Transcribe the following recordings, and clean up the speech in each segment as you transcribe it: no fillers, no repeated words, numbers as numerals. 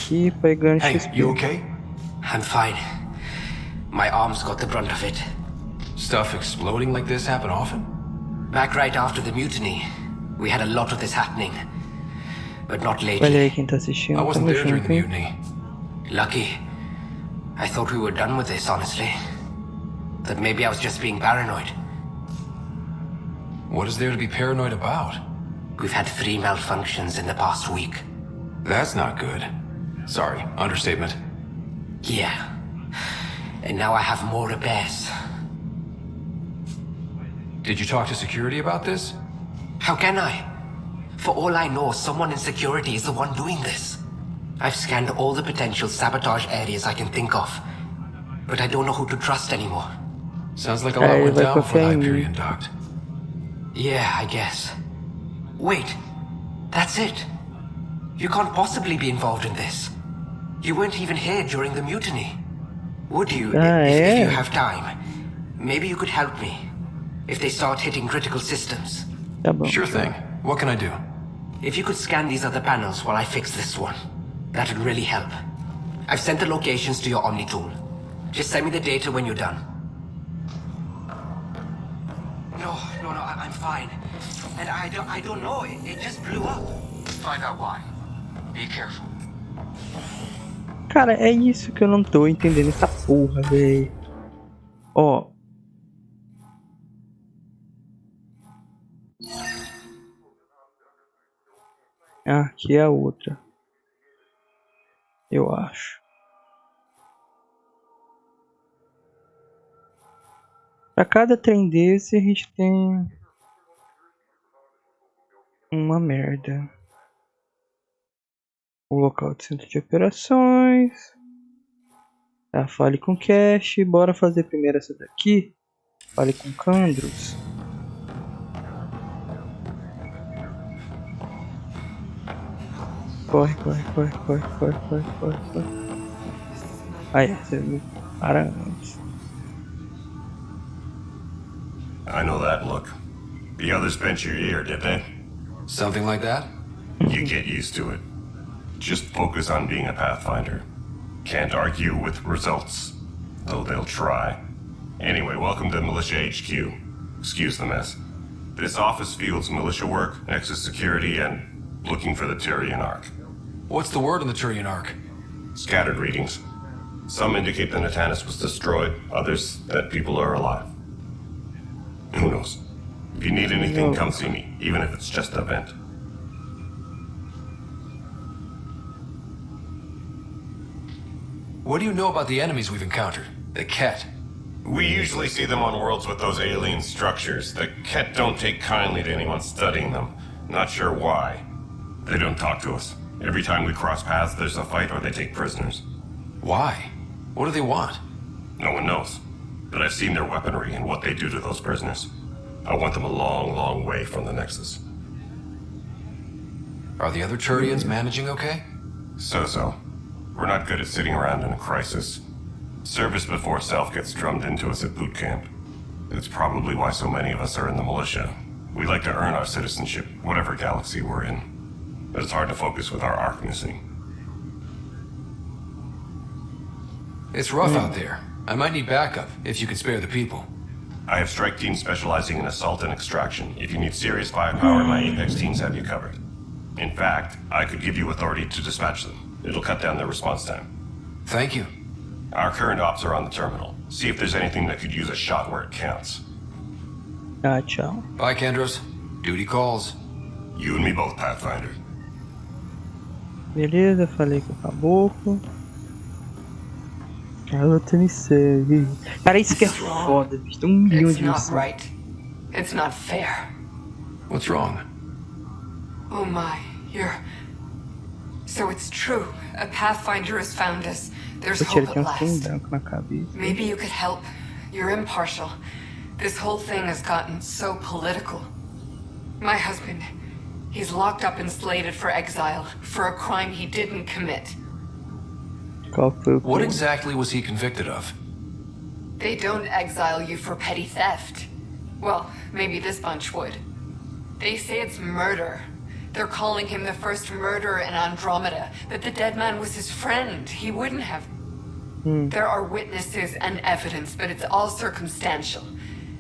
aqui pegando Hey, XP. you okay? I'm fine. My arms got the brunt of it. Stuff exploding like this happen often? Back right after the mutiny, we had a lot of this happening. But not Olha aí lately. quem tá assistindo. I wasn't Tamo there during junto, the hein? mutiny. Lucky. I thought we were done with this, honestly. That maybe I was just being paranoid. What is there to be paranoid about? We've had 3 malfunctions in the past week. That's not good. Sorry, understatement. Yeah. And now I have more repairs. Did you talk to security about this? How can I? For all I know, someone in security is the one doing this. I've scanned all the potential sabotage areas I can think of. But I don't know who to trust anymore. Sounds like a lot went vai down before the confiar em mim. Hyperion docked. Yeah, I guess. Wait. That's it. You can't possibly be involved in this. You weren't even here during the mutiny. Would you, if you have time? Maybe you could help me. If they start hitting critical systems. Tá bom. Sure thing. What can I do? If you could scan these other panels while I fix this one, that would really help. I've sent the locations to your Omni tool. Just send me the data when you're done. No, I'm fine. And I don't know, it just blew up. Find out why. Be careful. Cara, é isso que eu não tô entendendo essa porra, véi. Ó. Ah, aqui é a outra. Eu acho. Pra cada trem desse a gente tem uma merda. O local de centro de operações. Tá, fale com Cash. Bora fazer primeiro essa daqui. Fale com Candros. Corre. Aí, você me para antes. I know that look. The others bent your ear, did they? Something like that? You get used to it. Just focus on being a Pathfinder. Can't argue with results, though they'll try. Anyway, welcome to Militia HQ. Excuse the mess. This office fields militia work, Nexus security, and looking for the Tyrian Ark. What's the word on the Turian Ark? Scattered readings. Some indicate the Natanus was destroyed, others that people are alive. Who knows? If you need anything, come see me, even if it's just a vent. What do you know about the enemies we've encountered? The Ket? We usually see them on worlds with those alien structures. The Ket don't take kindly to anyone studying them. Not sure why. They don't talk to us. Every time we cross paths, there's a fight or they take prisoners. Why? What do they want? No one knows. But I've seen their weaponry and what they do to those prisoners. I want them a long way from the Nexus. Are the other Turians managing okay? So. We're not good at sitting around in a crisis. Service before self gets drummed into us at boot camp. It's probably why so many of us are in the militia. We like to earn our citizenship, whatever galaxy we're in. But it's hard to focus with our Ark missing. It's rough out there. I might need backup, if you can spare the people. I have strike teams specializing in assault and extraction. If you need serious firepower, my Apex teams have you covered. In fact, I could give you authority to dispatch them. It'll cut down their response time. Thank you. Our current ops are on the terminal. See if there's anything that could use a shot where it counts. Ah, tchau. Bye, Kendros. Duty calls. You and me both, Pathfinder. Beleza, falei com o caboclo. A outra me segue. Cara, isso que é foda, bicho. Tem 1 milhão It's de not missões. right. It's not fair. What's wrong? Oh my, you're... So it's true. A Pathfinder has found us. There's Putz, ele hope tem at um trem last. branco na cabeça. Maybe you could help. You're impartial. This whole thing has gotten so political. My husband, he's locked up and slated for exile for a crime he didn't commit. Qual foi o What crime? exactly was he convicted of? They don't exile you for petty theft. Well, maybe this bunch would. They say it's murder. They're calling him the first murderer in Andromeda, that the dead man was his friend. He wouldn't have... There are witnesses and evidence, but it's all circumstantial.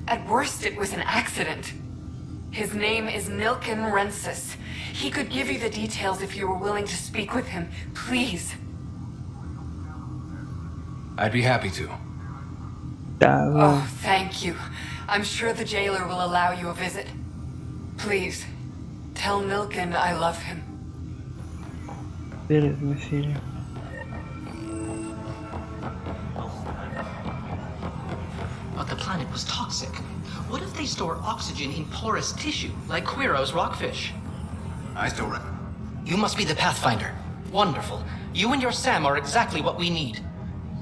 At worst, it was an accident. His name is Nilken Rensis. He could give you the details if you were willing to speak with him. Please. I'd be happy to. Tá, vamos. Oh, thank you. I'm sure the jailer will allow you a visit. Please, tell Nilken I love him. Beleza, minha filha. But the planet was toxic. What if they store oxygen in porous tissue, like Quiro's rockfish? I still reckon. You must be the Pathfinder. Wonderful. You and your Sam are exactly what we need.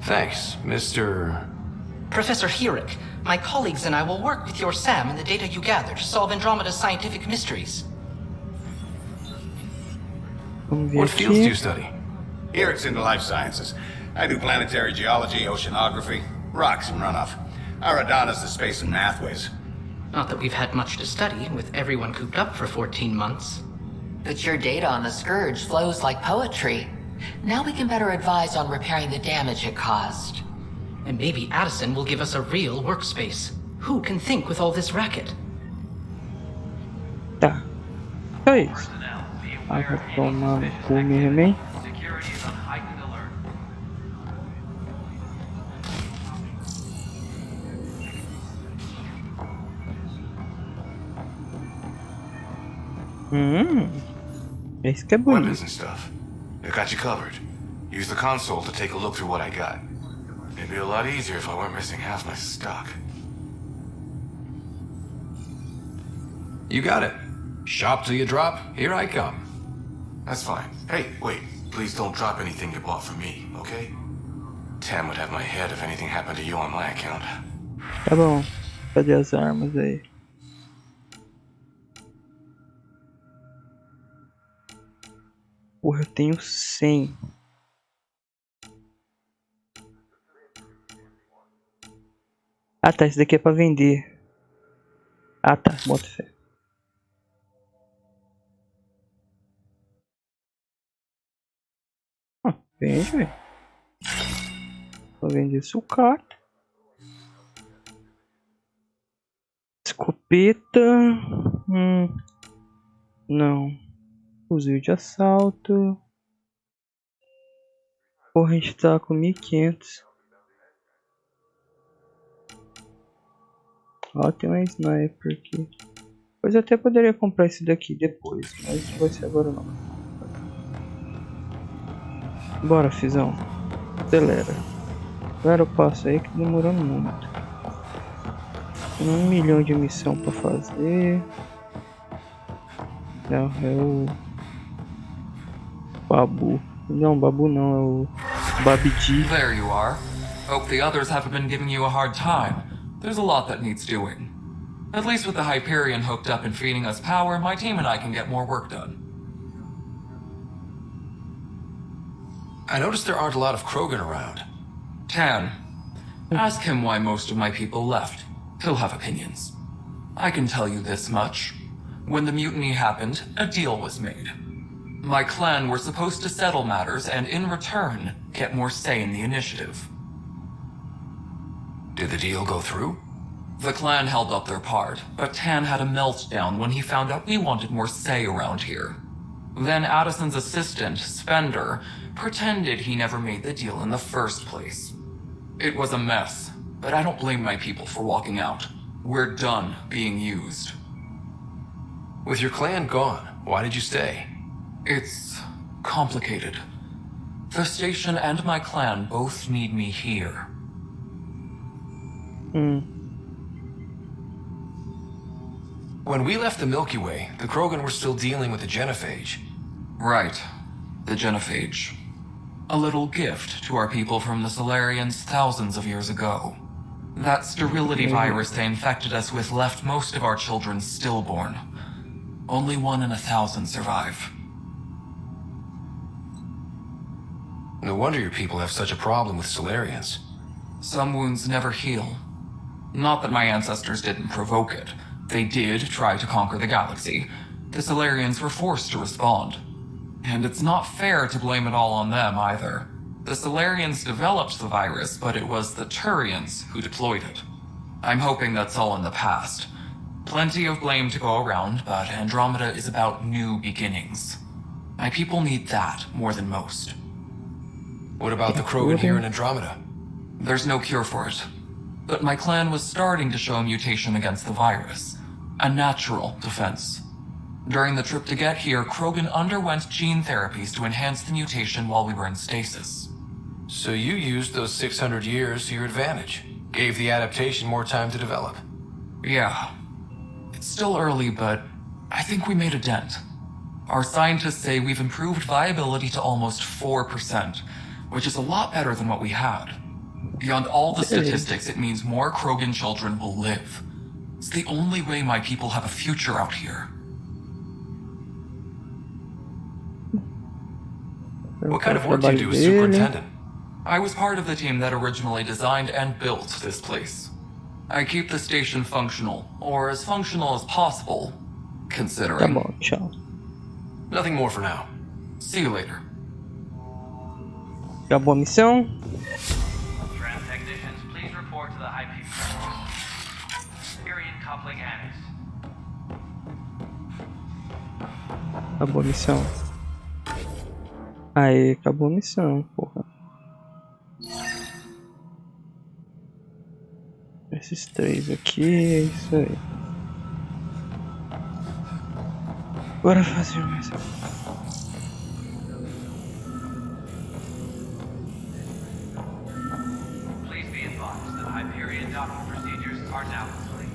Thanks, Mr. Professor Herrick, my colleagues and I will work with your Sam and the data you gather to solve Andromeda's scientific mysteries. Vamos ver What fields do aqui. you study? Here it's into life sciences. I do planetary geology, oceanography, rocks and runoff. Aradana's the space and mathways. Not that we've had much to study, with everyone cooped up for 14 months. But your data on the Scourge flows like poetry. Now we can better advise on repairing the damage it caused. And maybe Addison will give us a real workspace. Who can think with all this racket? Tá. Só isso. Ah, vou tomar no cu mesmo, hein? Esse que é bonito. Weapons and stuff. I got you covered. Use the console to take a look through what I got. It'd be a lot easier if I weren't missing half my stock. You got it. Shop till you drop. Here I come. That's fine. Hey, wait. Please don't drop anything you bought for me, okay? Tam would have my head if anything happened to you on my account. Tá bom. Cadê as armas aí? Porra, eu tenho 100. Ah tá, esse daqui é pra vender. Ah tá, bota fé. Vende, velho. Vou vender sucata. Escopeta. Não. Fuzil de assalto. Porra, a gente tá com 1500. Ó, tem uma sniper aqui. Pois eu até poderia comprar esse daqui depois, mas não vai ser agora não. Bora, Fizão. Acelera. Agora eu passo aí que tá demorando muito. Tem 1 milhão de missão pra fazer. Não, é o Babu. Não, Babu não, é o Babidi. There you are. Hope the others haven't been giving you a hard time. There's a lot that needs doing. At least with the Hyperion hooked up and feeding us power, my team and I can get more work done. I noticed there aren't a lot of Krogan around. Tan, ask him why most of my people left. He'll have opinions. I can tell you this much. When the mutiny happened, a deal was made. My clan were supposed to settle matters and, in return, get more say in the initiative. Did the deal go through? The clan held up their part, but Tan had a meltdown when he found out we wanted more say around here. Then Addison's assistant, Spender, pretended he never made the deal in the first place. It was a mess, but I don't blame my people for walking out. We're done being used. With your clan gone, why did you stay? It's complicated. The station and my clan both need me here. When we left the Milky Way, the Krogan were still dealing with the genophage. Right. The genophage. A little gift to our people from the Solarians thousands of years ago. That sterility virus they infected us with left most of our children stillborn. Only 1 in 1,000 survive. No wonder your people have such a problem with Solarians. Some wounds never heal. Not that my ancestors didn't provoke it. They did try to conquer the galaxy. The Solarians were forced to respond. And it's not fair to blame it all on them either. The Solarians developed the virus, but it was the Turians who deployed it. I'm hoping that's all in the past. Plenty of blame to go around, but Andromeda is about new beginnings. My people need that more than most. What about the Krogan here in Andromeda? There's no cure for it. But my clan was starting to show mutation against the virus. A natural defense. During the trip to get here, Krogan underwent gene therapies to enhance the mutation while we were in stasis. So you used those 600 years to your advantage. Gave the adaptation more time to develop. Yeah. It's still early, but I think we made a dent. Our scientists say we've improved viability to almost 4%, which is a lot better than what we had. Beyond all the statistics, it means more Krogan children will live. It's the only way my people have a future out here. What kind of work do you do as superintendent? I was part of the team that originally designed and built this place. I keep the station functional, or as functional as possible, considering. Tá bom, tchau. Nothing more for now. See you later. Acabou a missão. Technicians, please report to the Hyperion coupling annex. Acabou a missão. Aí, acabou a missão, porra. Esses 3 aqui, é isso aí. Bora fazer mais. Please be advised that Hyperion docking procedures are now complete.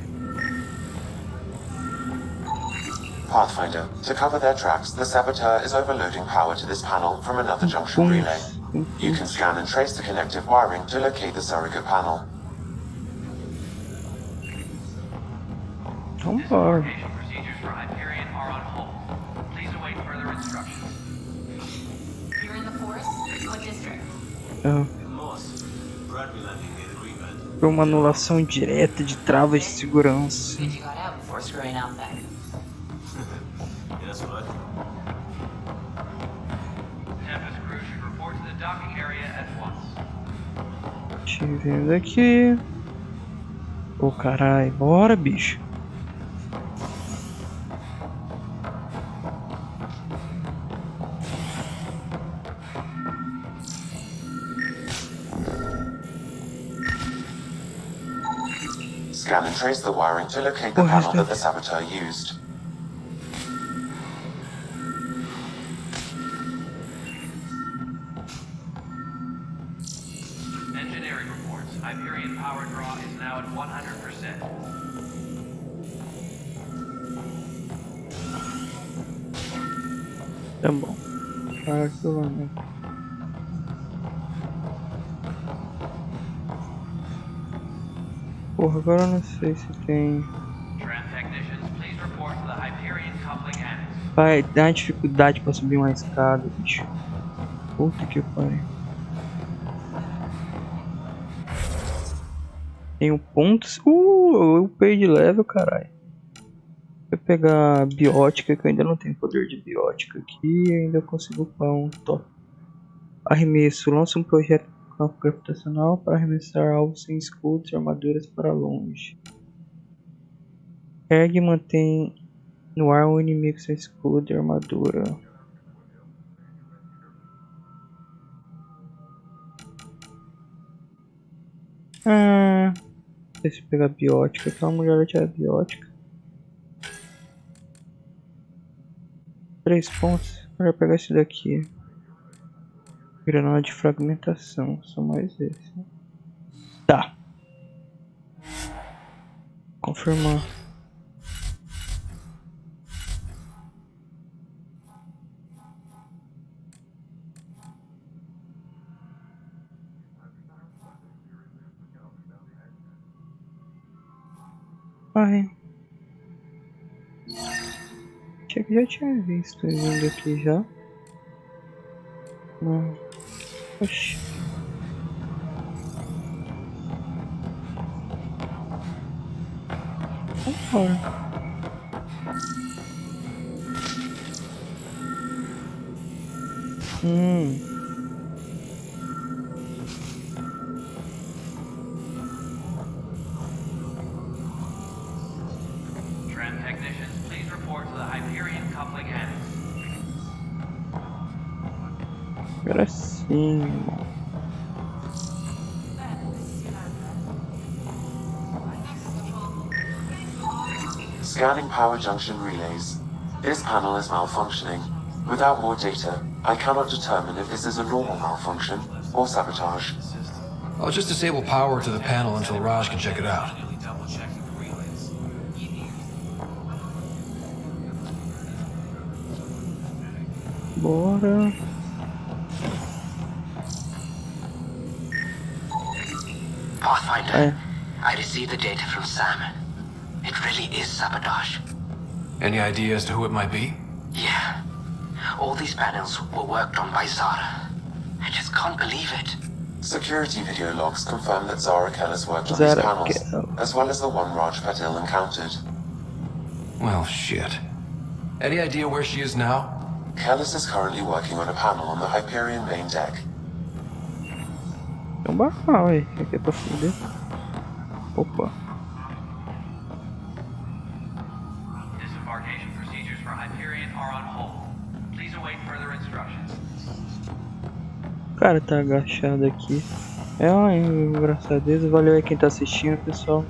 Pathfinder, to cover their tracks, the Saboteur is overloading power to this panel from another junction relay. You can scan and trace the connective wiring to locate the surrogate panel. Vambora. Procedures for Hyperion are on hold. Please await further instructions. You're in the forest? What district? Foi uma anulação direta de travas de segurança. Good you got out before screwing out then. Tempest crew should report to the docking area at once. Tirando aqui. Ô carai, bora bicho. Scan and trace the wiring to locate the panel that the Saboteur used. Engineering reports. Hyperion power draw is now at 100%. Tá bom. Aquilo. Porra, agora eu não sei se tem. Vai dar uma dificuldade pra subir uma escada, bicho. Puta que pariu. Tem um pontos. Eu upei de level, caralho. Vou pegar biótica, que eu ainda não tenho poder de biótica aqui. E ainda consigo upar um top. Arremesso. Lança um projeto campo gravitacional para arremessar alvos sem escudos e armaduras para longe. Ergue e mantém no ar um inimigo sem escudo e armadura. Deixa eu pegar biótica, aquela mulher já é biótica. 3 pontos. Vou pegar esse daqui. Granada de fragmentação, só mais esse. Tá. Confirmar. Ai. Achei que já tinha visto ele vindo aqui já. Não. Oxi. Vambora. Tram technicians, please report to the Hyperion coupling annex. Agora sim, irmão. Scanning power junction relays. This panel is malfunctioning. Without more data, I cannot determine if this is a normal malfunction or sabotage. I'll just disable power to the panel until Raj can check it out. Bora. Pathfinder, I received the data from Sam. It really is sabotage. Any idea as to who it might be? Yeah. All these panels were worked on by Zara. I just can't believe it. Security video logs confirm that Zara Kellis worked on these panels, as well as the one Raj Patil encountered. Well, shit. Any idea where she is now? Kellis is currently working on a panel on the Hyperion main deck. Tem barral aí, aqui é pra fuder. Opa. Disembarkation procedures for Hyperion are on hold. Please await further instructions. O cara tá agachado aqui. Engraçadeza. Valeu aí quem tá assistindo, pessoal.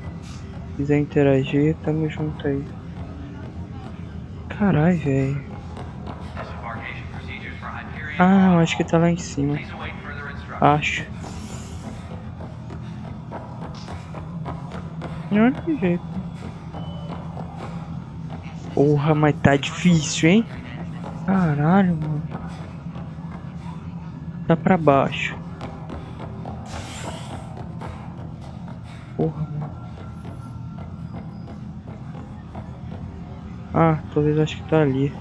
Se quiser interagir, tamo junto aí. Carai, velho. Ah, acho que tá lá em cima. Acho. Não tem jeito. Porra, mas tá difícil, hein? Caralho, mano. Tá pra baixo. Porra, mano. Ah, talvez acho que tá ali.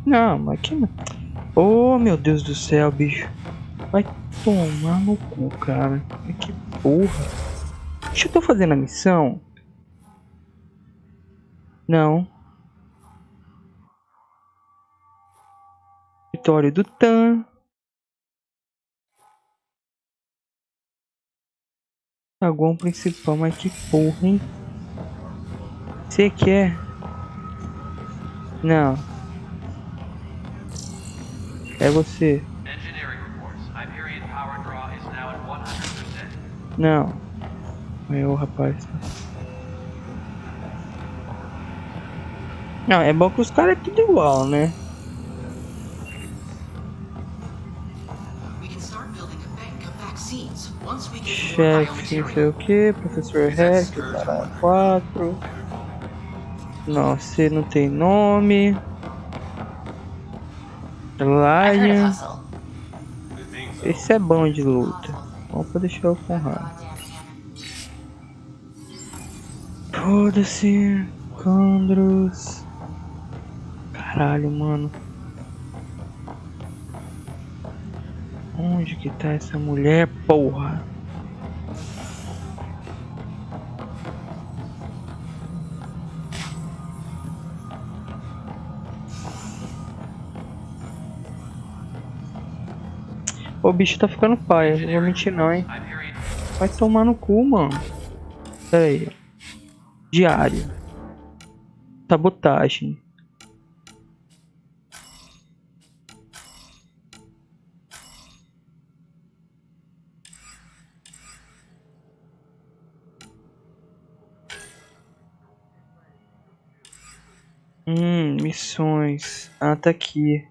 Não, mas que não. Oh, meu Deus do céu, bicho. Vai tomar no cu, cara. Que porra. Deixa eu tô fazendo a missão. Não. Vitória do Tan. Saguão principal, mas que porra, hein? Você quer? Não. É você. Não. É o rapaz. Não, é bom que os caras é tudo igual, né? Chefe, não sei o que, professor Hack, cara 4. Não, você não tem nome. Lion. Esse é bom de luta. Vamos pra deixar o Conrado. Foda-se. Condros. Caralho, mano. Onde que tá essa mulher, porra? O bicho tá ficando paia, não vou mentir não, hein. Vai tomar no cu, mano. Pera aí. Diário. Sabotagem. Missões. Ah, tá aqui.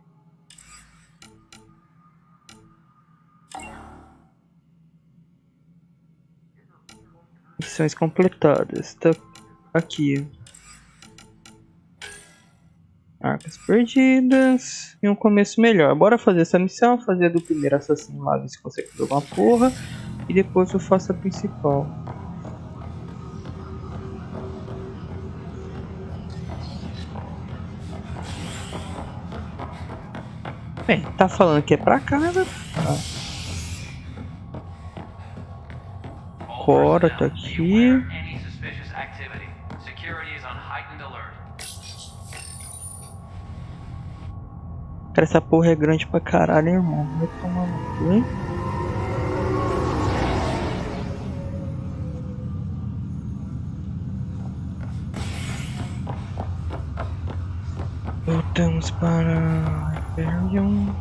Missões completadas. Tá aqui. Arcas perdidas. E um começo melhor. Bora fazer essa missão. Fazer a do primeiro assassino lá. Ver se consegue fazer alguma porra. E depois eu faço a principal. Bem, tá falando que é pra casa. Bora, tá aqui. Cara, essa porra é grande pra caralho, irmão. Vai tomar no cu, hein? Voltamos para Hyperion.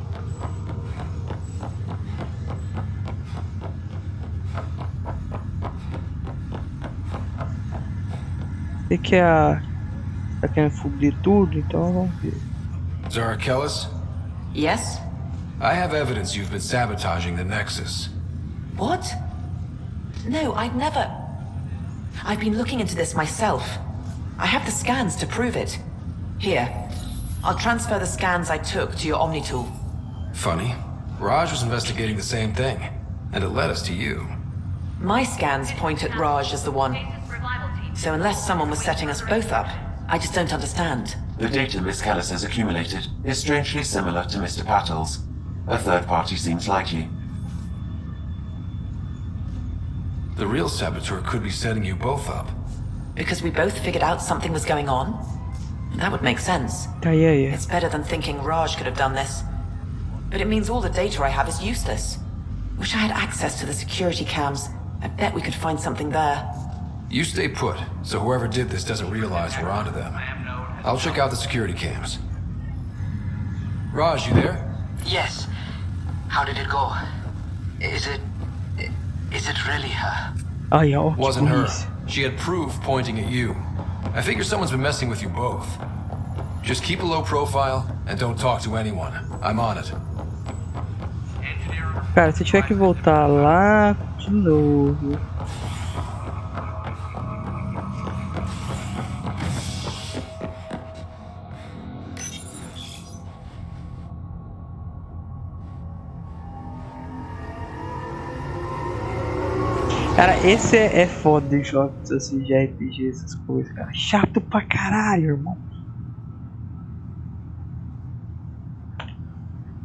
Sei que tá querendo foder tudo, então vamos ver. Zara Kellis? Yes? I have evidence you've been sabotaging the Nexus. What? No, I'd never... I've been looking into this myself. I have the scans to prove it. Here. I'll transfer the scans I took to your Omni tool. Funny. Raj was investigating the same thing, and it led us to you. My scans point at Raj as the one. So unless someone was setting us both up, I just don't understand. The data Miss Kellis has accumulated is strangely similar to Mr. Patel's. A third party seems likely. The real saboteur could be setting you both up. Because we both figured out something was going on? That would make sense. Yeah. It's better than thinking Raj could have done this. But it means all the data I have is useless. Wish I had access to the security cams. I bet we could find something there. You stay put, so whoever did this doesn't realize we're onto them. I'll check out the security cams. Raj, you there? Yes. How did it go? Is it really her? Wasn't her. She had proof pointing at you. I figure someone's been messing with you both. Just keep a low profile and don't talk to anyone. I'm on it. Cara, se eu tiver que voltar lá de novo. Cara, esse é foda de jogos assim de RPG, essas coisas, cara. Chato pra caralho, irmão.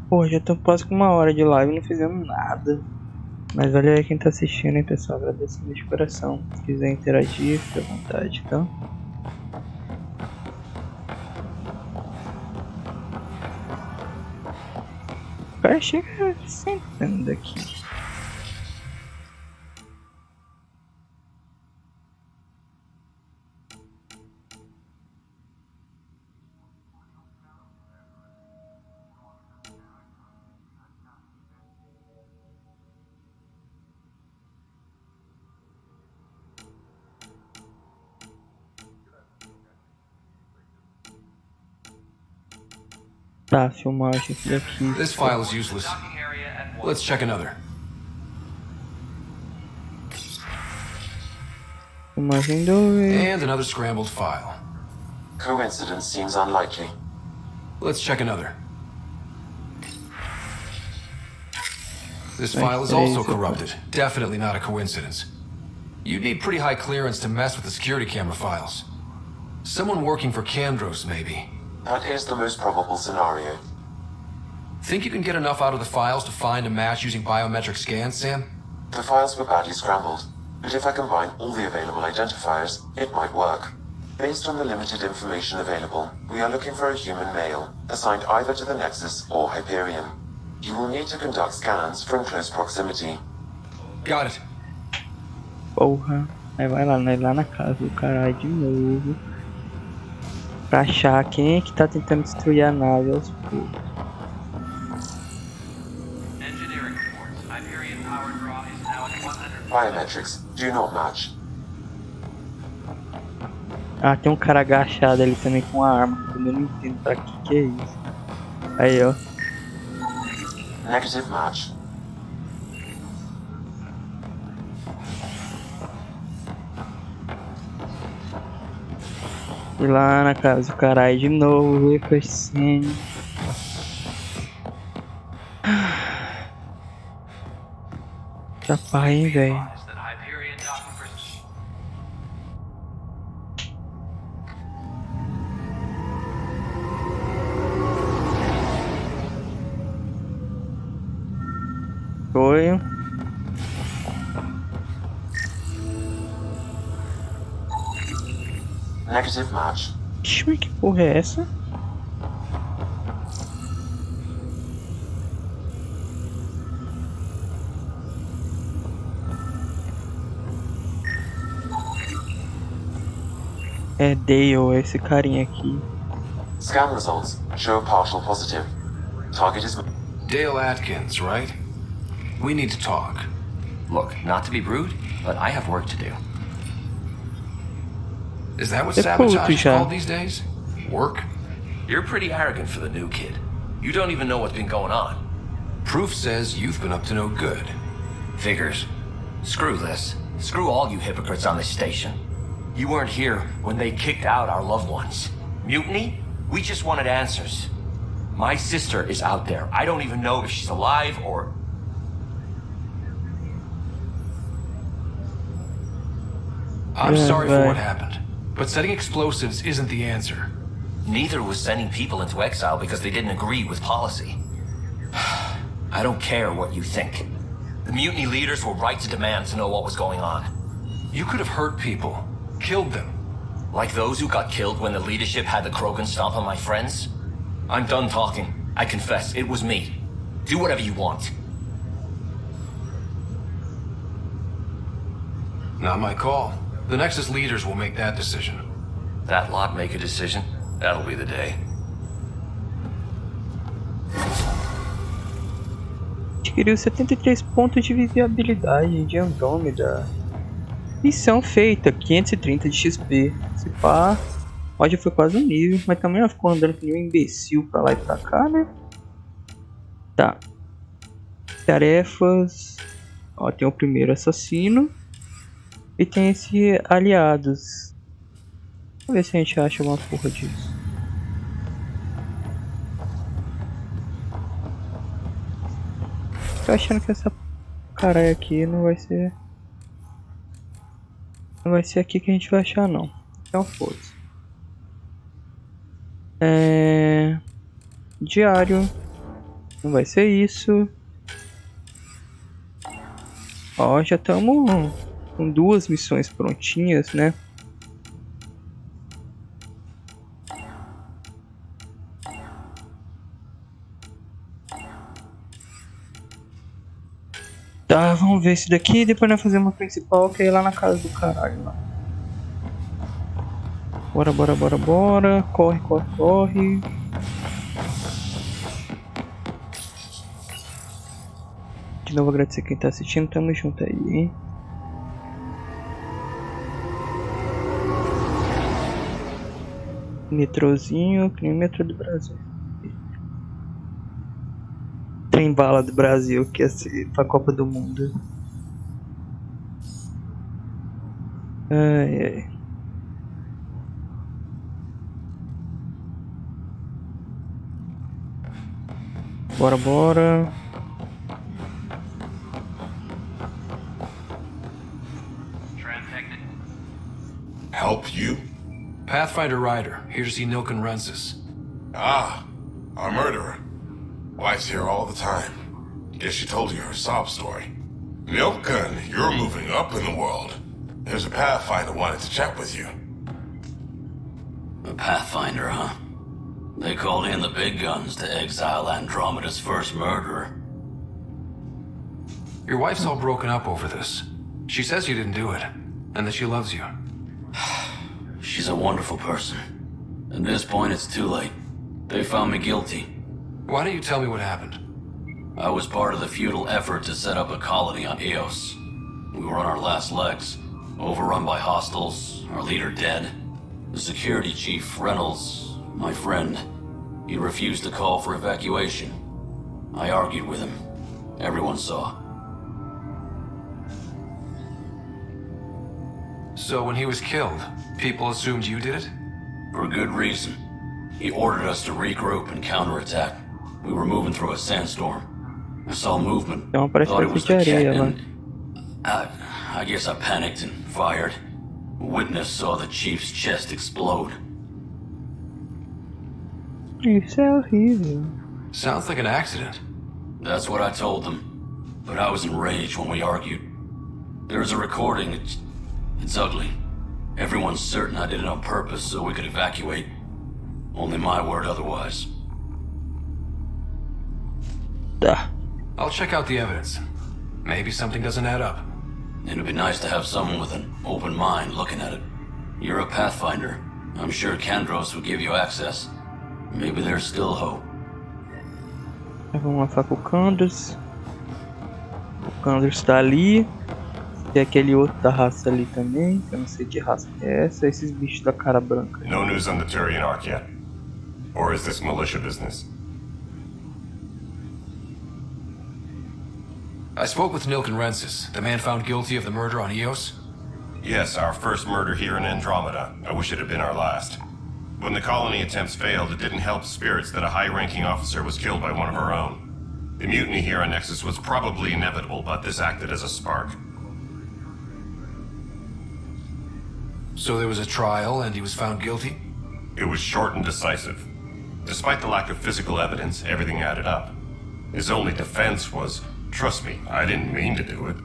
Pô, já tô quase com 1 hora de live e não fizemos nada. Mas olha aí quem tá assistindo, hein, pessoal. Agradecendo de coração. Se quiser interagir, fica à vontade, tá? O cara chega sentando daqui. Tá, filmagem daqui. This file is useless. Let's check another. Filmagem 2. And another scrambled file. Coincidence seems unlikely. Let's check another. This file is also corrupted. Definitely not a coincidence. You'd need pretty high clearance to mess with the security camera files. Someone working for Kandros, maybe. That is the most probable scenario. Think you can get enough out of the files to find a match using biometric scans, Sam? The files were badly scrambled, but if I combine all the available identifiers, it might work. Based on the limited information available, we are looking for a human male, assigned either to the Nexus or Hyperion. You will need to conduct scans from close proximity. Got it. Porra, aí vai lá na casa do caralho de novo. Pra achar quem é que tá tentando destruir a nave aos poucos. Biometrics do not match. Ah, tem um cara agachado ali também com a arma. Eu não entendo pra que é isso. Aí, ó. Negative match. Fui lá na casa do caralho de novo, ver com esse. Tá pai, hein, velho. Foi. Negative match. Ixi, mas que porra é essa? É Dale, esse carinha aqui. Scan results show partial positive. Target is... Dale Atkins, right? We need to talk. Look, not to be rude, but I have work to do. Is that what É puto sabotage is já. called these days? Work? You're pretty arrogant for the new kid. You don't even know what's been going on. Proof says you've been up to no good. Figures. Screw this. Screw all you hypocrites on this station. You weren't here when they kicked out our loved ones. Mutiny? We just wanted answers. My sister is out there. I don't even know if she's alive or... I'm sorry for what happened, but setting explosives isn't the answer. Neither was sending people into exile because they didn't agree with policy. I don't care what you think. The mutiny leaders were right to demand to know what was going on. You could have hurt people, killed them. Like those who got killed when the leadership had the Krogan stomp on my friends? I'm done talking. I confess, it was me. Do whatever you want. Not my call. The Nexus leaders will make that decision. That lot make a decision? That'll be the day. Adquiriu 73 pontos de viabilidade de Andromeda. Missão feita, 530 de XP. Se pá, hoje foi quase um nível, mas também ela ficou andando que nem um imbecil pra lá e pra cá, né? Tá. Tarefas. Ó, tem o primeiro assassino. E tem esse aliados. Vamos ver se a gente acha alguma porra disso. Tô achando que essa caralho aqui não vai ser... Não vai ser aqui que a gente vai achar não. Então foda-se. Diário. Não vai ser isso. Ó, já estamos com 2 missões prontinhas, né? Tá, vamos ver esse daqui e depois nós fazemos uma principal que é ir lá na casa do caralho lá. Bora, bora, bora, bora. Corre, corre, corre. De novo agradecer quem tá assistindo, tamo junto aí, hein? Metrozinho, que nem o metrô do Brasil. Tem bala do Brasil que ia ser pra Copa do Mundo. Ai, ai. Bora, bora. Help you? Pathfinder Ryder, here to see Nilken Rensis. Ah, our murderer. Wife's here all the time. Guess she told you her sob story. Nilken, you're moving up in the world. There's a Pathfinder wanted to chat with you. A Pathfinder, huh? They called in the big guns to exile Andromeda's first murderer. Your wife's all broken up over this. She says you didn't do it, and that she loves you. She's a wonderful person. At this point, it's too late. They found me guilty. Why don't you tell me what happened? I was part of the futile effort to set up a colony on Eos. We were on our last legs, overrun by hostiles, our leader dead. The security chief, Reynolds, my friend, he refused to call for evacuation. I argued with him. Everyone saw. So when he was killed, people assumed you did it? For good reason. He ordered us to regroup and counterattack. We were moving through a sandstorm. I saw movement. Thought it was the cat, and I guess I panicked and fired. A witness saw the chief's chest explode. It's so easy. Sounds like an accident. That's what I told them. But I was enraged when we argued. There's a recording. It's ugly. Everyone's certain I did it on purpose so we could evacuate. Only my word otherwise. Duh. I'll check out the evidence. Maybe something doesn't add up. It'd be nice to have someone with an open mind looking at it. You're a Pathfinder. I'm sure Kandros would give you access. Maybe there's still hope. Vamos lá falar com o Kandros. O Kandros tá ali. Tem aquele outro da raça ali também, que eu não sei que raça é essa. Esses bichos da cara branca. No news on the Turian Ark yet? Or is this militia business? I spoke with Nilk and Rensis, the man found guilty of the murder on Eos. Yes, our first murder here in Andromeda. I wish it had been our last. When the colony attempts failed, it didn't help spirits that a high-ranking officer was killed by one of our own. The mutiny here on Nexus was probably inevitable, but this acted as a spark. So there was a trial and he was found guilty? It was short and decisive. Despite the lack of physical evidence, everything added up. His only defense was, trust me, I didn't mean to do it.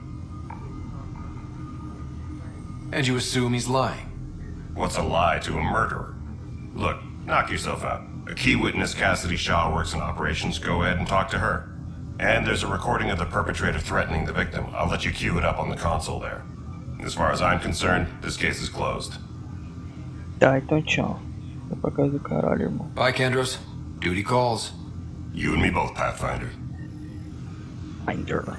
And you assume he's lying? What's a lie to a murderer? Look, knock yourself out. A key witness, Cassidy Shaw, works in operations. Go ahead and talk to her. And there's a recording of the perpetrator threatening the victim. I'll let you cue it up on the console there. As far as I'm concerned, this case is closed. Tá, então tchau. Vai pra casa do caralho, irmão. Bye, Kandros. Duty calls. You and me both, Pathfinder. Finder.